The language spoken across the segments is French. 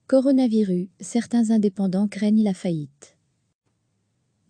Coronavirus, certains indépendants craignent la faillite.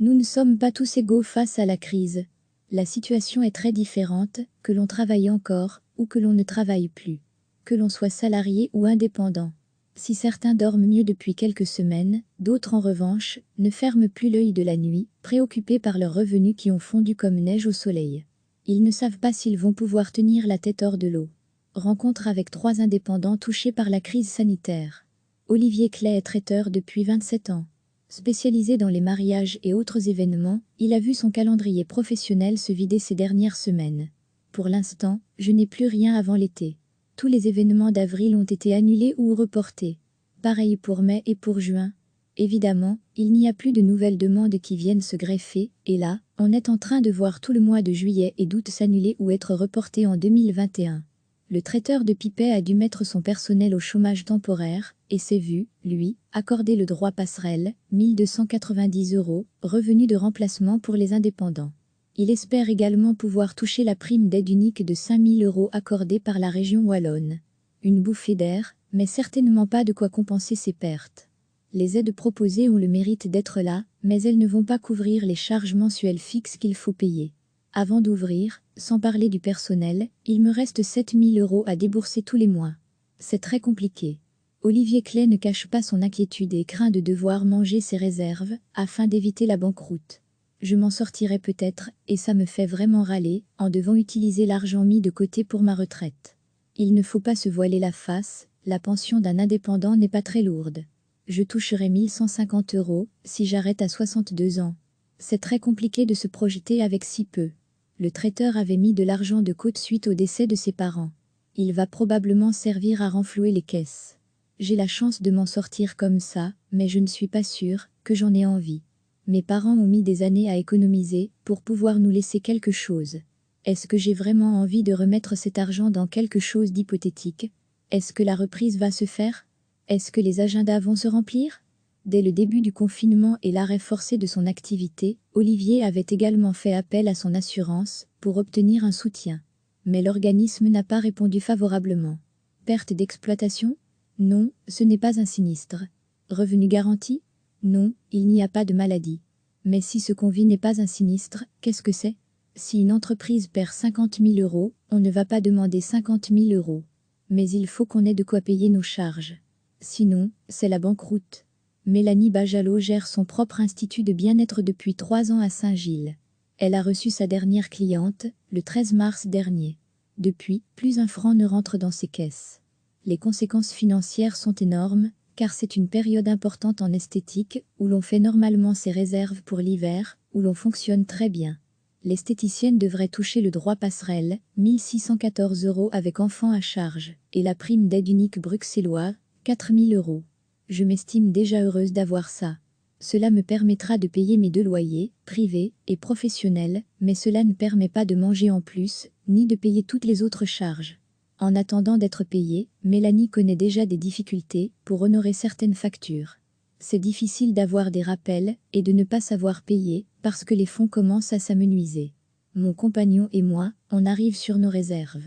Nous ne sommes pas tous égaux face à la crise. La situation est très différente, que l'on travaille encore, ou que l'on ne travaille plus. Que l'on soit salarié ou indépendant. Si certains dorment mieux depuis quelques semaines, d'autres en revanche, ne ferment plus l'œil de la nuit, préoccupés par leurs revenus qui ont fondu comme neige au soleil. Ils ne savent pas s'ils vont pouvoir tenir la tête hors de l'eau. Rencontre avec 3 indépendants touchés par la crise sanitaire. Olivier Clay est traiteur depuis 27 ans. Spécialisé dans les mariages et autres événements, il a vu son calendrier professionnel se vider ces dernières semaines. Pour l'instant, je n'ai plus rien avant l'été. Tous les événements d'avril ont été annulés ou reportés. Pareil pour mai et pour juin. Évidemment, il n'y a plus de nouvelles demandes qui viennent se greffer, et là, on est en train de voir tout le mois de juillet et d'août s'annuler ou être reporté en 2021. Le traiteur de Pipet a dû mettre son personnel au chômage temporaire, et s'est vu, lui, accorder le droit passerelle, 1290 €, revenu de remplacement pour les indépendants. Il espère également pouvoir toucher la prime d'aide unique de 5 000 € accordée par la région wallonne. Une bouffée d'air, mais certainement pas de quoi compenser ses pertes. Les aides proposées ont le mérite d'être là, mais elles ne vont pas couvrir les charges mensuelles fixes qu'il faut payer. Avant d'ouvrir, sans parler du personnel, il me reste 7 000 € à débourser tous les mois. C'est très compliqué. Olivier Clay ne cache pas son inquiétude et craint de devoir manger ses réserves, afin d'éviter la banqueroute. Je m'en sortirai peut-être, et ça me fait vraiment râler, en devant utiliser l'argent mis de côté pour ma retraite. Il ne faut pas se voiler la face, la pension d'un indépendant n'est pas très lourde. Je toucherai 1 150 € si j'arrête à 62 ans. C'est très compliqué de se projeter avec si peu. Le traiteur avait mis de l'argent de côté suite au décès de ses parents. Il va probablement servir à renflouer les caisses. J'ai la chance de m'en sortir comme ça, mais je ne suis pas sûre que j'en ai envie. Mes parents ont mis des années à économiser pour pouvoir nous laisser quelque chose. Est-ce que j'ai vraiment envie de remettre cet argent dans quelque chose d'hypothétique? Est-ce que la reprise va se faire? Est-ce que les agendas vont se remplir? Dès le début du confinement et l'arrêt forcé de son activité, Olivier avait également fait appel à son assurance pour obtenir un soutien. Mais l'organisme n'a pas répondu favorablement. Perte d'exploitation? Non, ce n'est pas un sinistre. Revenu garanti? Non, il n'y a pas de maladie. Mais si ce qu'on vit n'est pas un sinistre, qu'est-ce que c'est? Si une entreprise perd 50 000 €, on ne va pas demander 50 000 €. Mais il faut qu'on ait de quoi payer nos charges. Sinon, c'est la banqueroute. Mélanie Bajalo gère son propre institut de bien-être depuis 3 ans à Saint-Gilles. Elle a reçu sa dernière cliente, le 13 mars dernier. Depuis, plus un franc ne rentre dans ses caisses. Les conséquences financières sont énormes, car c'est une période importante en esthétique, où l'on fait normalement ses réserves pour l'hiver, où l'on fonctionne très bien. L'esthéticienne devrait toucher le droit passerelle, 1 614 € avec enfant à charge, et la prime d'aide unique bruxelloise, 4 000 €. Je m'estime déjà heureuse d'avoir ça. Cela me permettra de payer mes 2 loyers, privés et professionnels, mais cela ne permet pas de manger en plus, ni de payer toutes les autres charges. En attendant d'être payée, Mélanie connaît déjà des difficultés pour honorer certaines factures. C'est difficile d'avoir des rappels et de ne pas savoir payer parce que les fonds commencent à s'amenuiser. Mon compagnon et moi, on arrive sur nos réserves.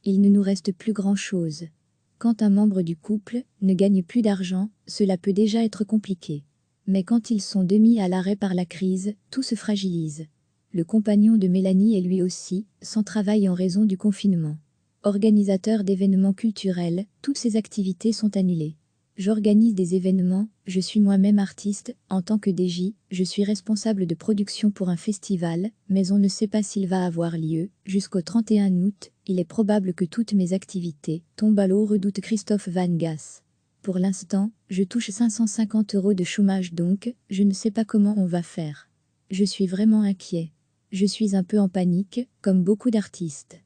Il ne nous reste plus grand-chose. Quand un membre du couple ne gagne plus d'argent, cela peut déjà être compliqué. Mais quand ils sont mis à l'arrêt par la crise, tout se fragilise. Le compagnon de Mélanie est lui aussi, sans travail en raison du confinement. Organisateur d'événements culturels, toutes ces activités sont annulées. J'organise des événements, je suis moi-même artiste, en tant que DJ, je suis responsable de production pour un festival, mais on ne sait pas s'il va avoir lieu. Jusqu'au 31 août, il est probable que toutes mes activités tombent à l'eau, redoute Christophe Van Gass. Pour l'instant, je touche 550 € de chômage donc, je ne sais pas comment on va faire. Je suis vraiment inquiet. Je suis un peu en panique, comme beaucoup d'artistes.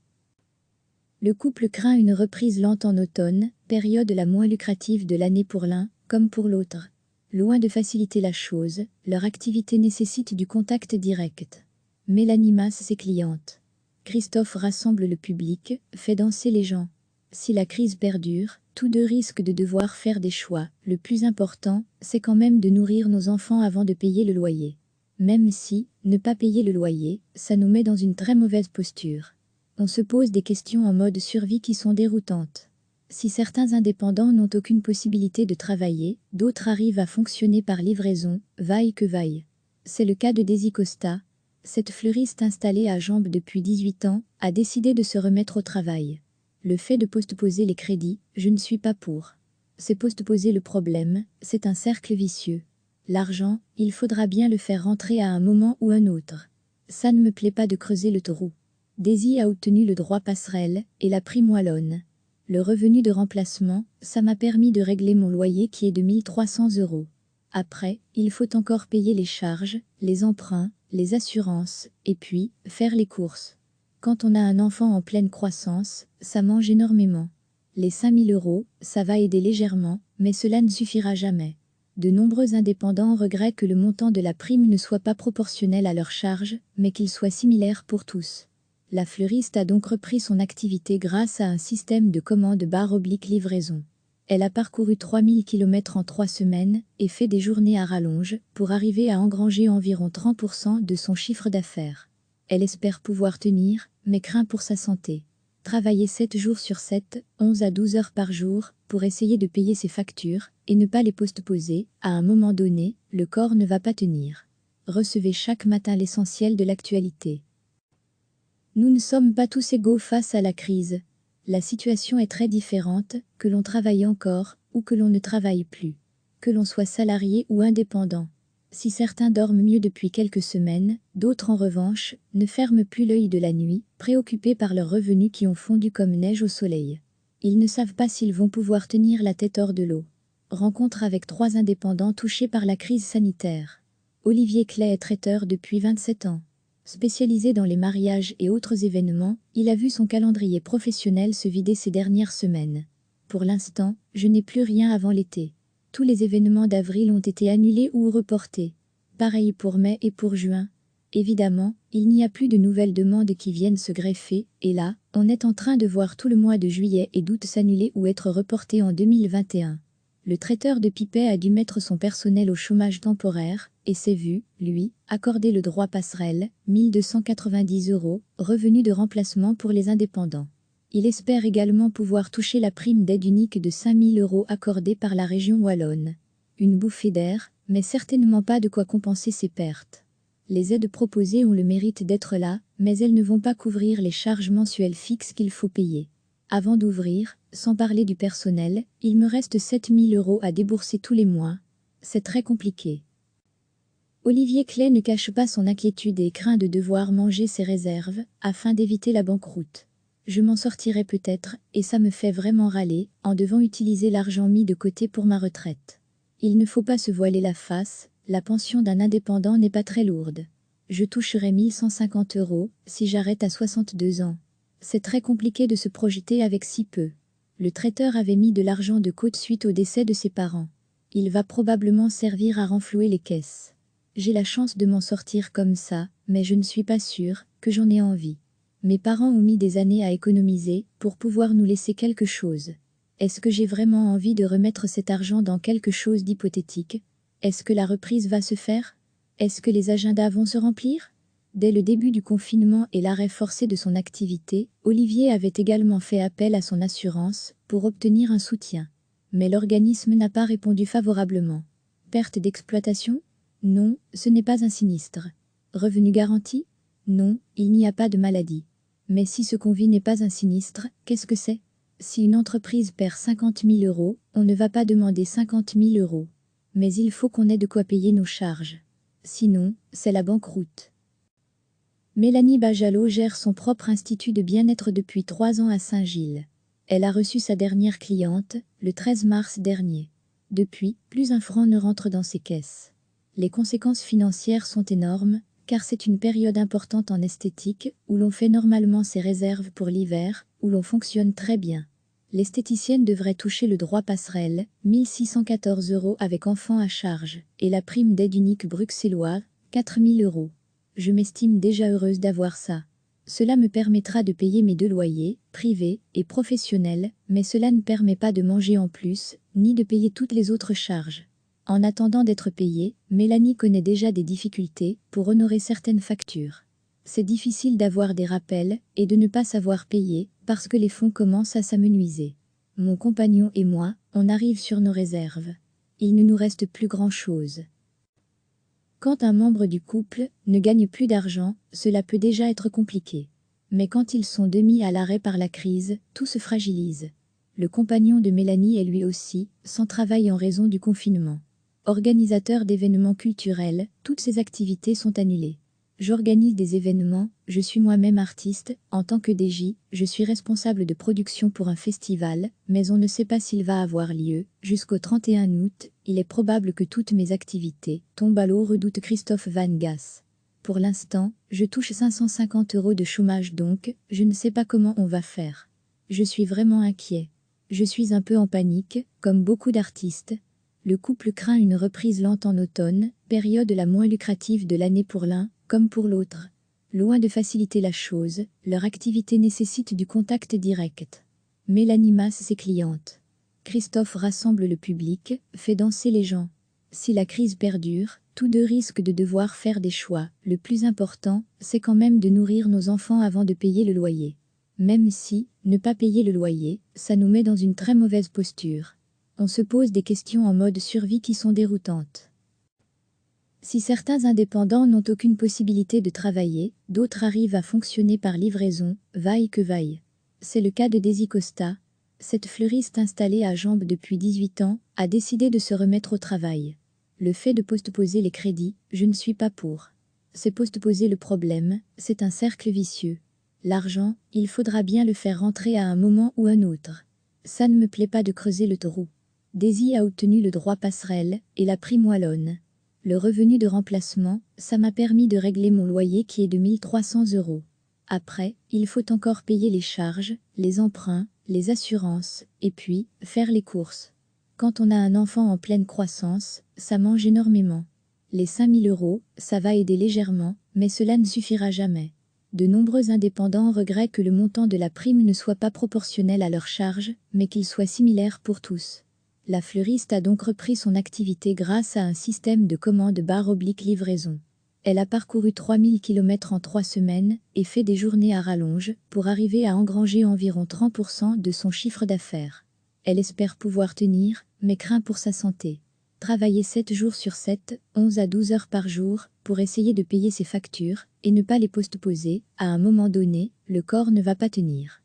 Le couple craint une reprise lente en automne, période la moins lucrative de l'année pour l'un, comme pour l'autre. Loin de faciliter la chose, leur activité nécessite du contact direct. Mélanie masse ses clientes. Christophe rassemble le public, fait danser les gens. Si la crise perdure, tous deux risquent de devoir faire des choix. Le plus important, c'est quand même de nourrir nos enfants avant de payer le loyer. Même si, ne pas payer le loyer, ça nous met dans une très mauvaise posture. On se pose des questions en mode survie qui sont déroutantes. Si certains indépendants n'ont aucune possibilité de travailler, d'autres arrivent à fonctionner par livraison, vaille que vaille. C'est le cas de Daisy Costa. Cette fleuriste installée à Jambes depuis 18 ans a décidé de se remettre au travail. Le fait de postposer les crédits, je ne suis pas pour. C'est postposer le problème, c'est un cercle vicieux. L'argent, il faudra bien le faire rentrer à un moment ou un autre. Ça ne me plaît pas de creuser le trou. Daisy a obtenu le droit passerelle et la prime wallonne. Le revenu de remplacement, ça m'a permis de régler mon loyer qui est de 1 300 €. Après, il faut encore payer les charges, les emprunts, les assurances, et puis, faire les courses. Quand on a un enfant en pleine croissance, ça mange énormément. Les 5 000 €, ça va aider légèrement, mais cela ne suffira jamais. De nombreux indépendants regrettent que le montant de la prime ne soit pas proportionnel à leurs charges, mais qu'il soit similaire pour tous. La fleuriste a donc repris son activité grâce à un système de commande/livraison. Elle a parcouru 3000 km en 3 semaines et fait des journées à rallonge pour arriver à engranger environ 30% de son chiffre d'affaires. Elle espère pouvoir tenir, mais craint pour sa santé. Travailler 7 jours sur 7, 11 à 12 heures par jour, pour essayer de payer ses factures et ne pas les postposer, à un moment donné, le corps ne va pas tenir. Recevez chaque matin l'essentiel de l'actualité. Nous ne sommes pas tous égaux face à la crise. La situation est très différente, que l'on travaille encore ou que l'on ne travaille plus. Que l'on soit salarié ou indépendant. Si certains dorment mieux depuis quelques semaines, d'autres en revanche, ne ferment plus l'œil de la nuit, préoccupés par leurs revenus qui ont fondu comme neige au soleil. Ils ne savent pas s'ils vont pouvoir tenir la tête hors de l'eau. Rencontre avec 3 indépendants touchés par la crise sanitaire. Olivier Clay est traiteur depuis 27 ans. Spécialisé dans les mariages et autres événements, il a vu son calendrier professionnel se vider ces dernières semaines. Pour l'instant, je n'ai plus rien avant l'été. Tous les événements d'avril ont été annulés ou reportés. Pareil pour mai et pour juin. Évidemment, il n'y a plus de nouvelles demandes qui viennent se greffer, et là, on est en train de voir tout le mois de juillet et d'août s'annuler ou être reporté en 2021. Le traiteur de Pipet a dû mettre son personnel au chômage temporaire et s'est vu, lui, accorder le droit passerelle, 1 290 €, revenu de remplacement pour les indépendants. Il espère également pouvoir toucher la prime d'aide unique de 5 000 € accordée par la région wallonne. Une bouffée d'air, mais certainement pas de quoi compenser ses pertes. Les aides proposées ont le mérite d'être là, mais elles ne vont pas couvrir les charges mensuelles fixes qu'il faut payer. Avant d'ouvrir, sans parler du personnel, il me reste 7 000 € à débourser tous les mois. C'est très compliqué. Olivier Clay ne cache pas son inquiétude et craint de devoir manger ses réserves, afin d'éviter la banqueroute. Je m'en sortirai peut-être, et ça me fait vraiment râler, en devant utiliser l'argent mis de côté pour ma retraite. Il ne faut pas se voiler la face, la pension d'un indépendant n'est pas très lourde. Je toucherai 1 150 € si j'arrête à 62 ans. C'est très compliqué de se projeter avec si peu. Le traiteur avait mis de l'argent de côté suite au décès de ses parents. Il va probablement servir à renflouer les caisses. J'ai la chance de m'en sortir comme ça, mais je ne suis pas sûre que j'en ai envie. Mes parents ont mis des années à économiser pour pouvoir nous laisser quelque chose. Est-ce que j'ai vraiment envie de remettre cet argent dans quelque chose d'hypothétique? Est-ce que la reprise va se faire? Est-ce que les agendas vont se remplir? Dès le début du confinement et l'arrêt forcé de son activité, Olivier avait également fait appel à son assurance pour obtenir un soutien. Mais l'organisme n'a pas répondu favorablement. Perte d'exploitation? Non, ce n'est pas un sinistre. Revenu garanti? Non, il n'y a pas de maladie. Mais si ce qu'on vit n'est pas un sinistre, qu'est-ce que c'est? Si une entreprise perd 50 000 €, on ne va pas demander 50 000 €. Mais il faut qu'on ait de quoi payer nos charges. Sinon, c'est la banqueroute. Mélanie Bajalo gère son propre institut de bien-être depuis 3 ans à Saint-Gilles. Elle a reçu sa dernière cliente, le 13 mars dernier. Depuis, plus un franc ne rentre dans ses caisses. Les conséquences financières sont énormes, car c'est une période importante en esthétique, où l'on fait normalement ses réserves pour l'hiver, où l'on fonctionne très bien. L'esthéticienne devrait toucher le droit passerelle, 1 614 € avec enfant à charge, et la prime d'aide unique bruxelloise, 4 000 €. Je m'estime déjà heureuse d'avoir ça. Cela me permettra de payer mes 2 loyers, privés et professionnels, mais cela ne permet pas de manger en plus, ni de payer toutes les autres charges. En attendant d'être payée, Mélanie connaît déjà des difficultés pour honorer certaines factures. C'est difficile d'avoir des rappels et de ne pas savoir payer parce que les fonds commencent à s'amenuiser. Mon compagnon et moi, on arrive sur nos réserves. Il ne nous reste plus grand-chose. Quand un membre du couple ne gagne plus d'argent, cela peut déjà être compliqué. Mais quand ils sont mis à l'arrêt par la crise, tout se fragilise. Le compagnon de Mélanie est lui aussi, sans travail en raison du confinement. Organisateur d'événements culturels, toutes ses activités sont annulées. J'organise des événements, je suis moi-même artiste, en tant que DJ, je suis responsable de production pour un festival, mais on ne sait pas s'il va avoir lieu. Jusqu'au 31 août, il est probable que toutes mes activités tombent à l'eau, redoute Christophe Van Gass. Pour l'instant, je touche 550 € de chômage donc, je ne sais pas comment on va faire. Je suis vraiment inquiet. Je suis un peu en panique, comme beaucoup d'artistes. Le couple craint une reprise lente en automne, période la moins lucrative de l'année pour l'un, comme pour l'autre. Loin de faciliter la chose, leur activité nécessite du contact direct. Mélanie masse ses clientes. Christophe rassemble le public, fait danser les gens. Si la crise perdure, tous deux risquent de devoir faire des choix. Le plus important, c'est quand même de nourrir nos enfants avant de payer le loyer. Même si, ne pas payer le loyer, ça nous met dans une très mauvaise posture. On se pose des questions en mode survie qui sont déroutantes. Si certains indépendants n'ont aucune possibilité de travailler, d'autres arrivent à fonctionner par livraison, vaille que vaille. C'est le cas de Daisy Costa. Cette fleuriste installée à Jambes depuis 18 ans a décidé de se remettre au travail. Le fait de postposer les crédits, je ne suis pas pour. C'est postposer le problème, c'est un cercle vicieux. L'argent, il faudra bien le faire rentrer à un moment ou un autre. Ça ne me plaît pas de creuser le trou. Daisy a obtenu le droit passerelle et la prime wallonne. Le revenu de remplacement, ça m'a permis de régler mon loyer qui est de 1 300 €. Après, il faut encore payer les charges, les emprunts, les assurances, et puis, faire les courses. Quand on a un enfant en pleine croissance, ça mange énormément. Les 5 000 €, ça va aider légèrement, mais cela ne suffira jamais. De nombreux indépendants regrettent que le montant de la prime ne soit pas proportionnel à leurs charges, mais qu'il soit similaire pour tous. La fleuriste a donc repris son activité grâce à un système de commande/livraison. Elle a parcouru 3000 km en 3 semaines et fait des journées à rallonge pour arriver à engranger environ 30% de son chiffre d'affaires. Elle espère pouvoir tenir, mais craint pour sa santé. Travailler 7 jours sur 7, 11 à 12 heures par jour, pour essayer de payer ses factures et ne pas les postposer, à un moment donné, le corps ne va pas tenir.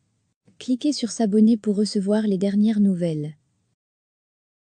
Cliquez sur s'abonner pour recevoir les dernières nouvelles.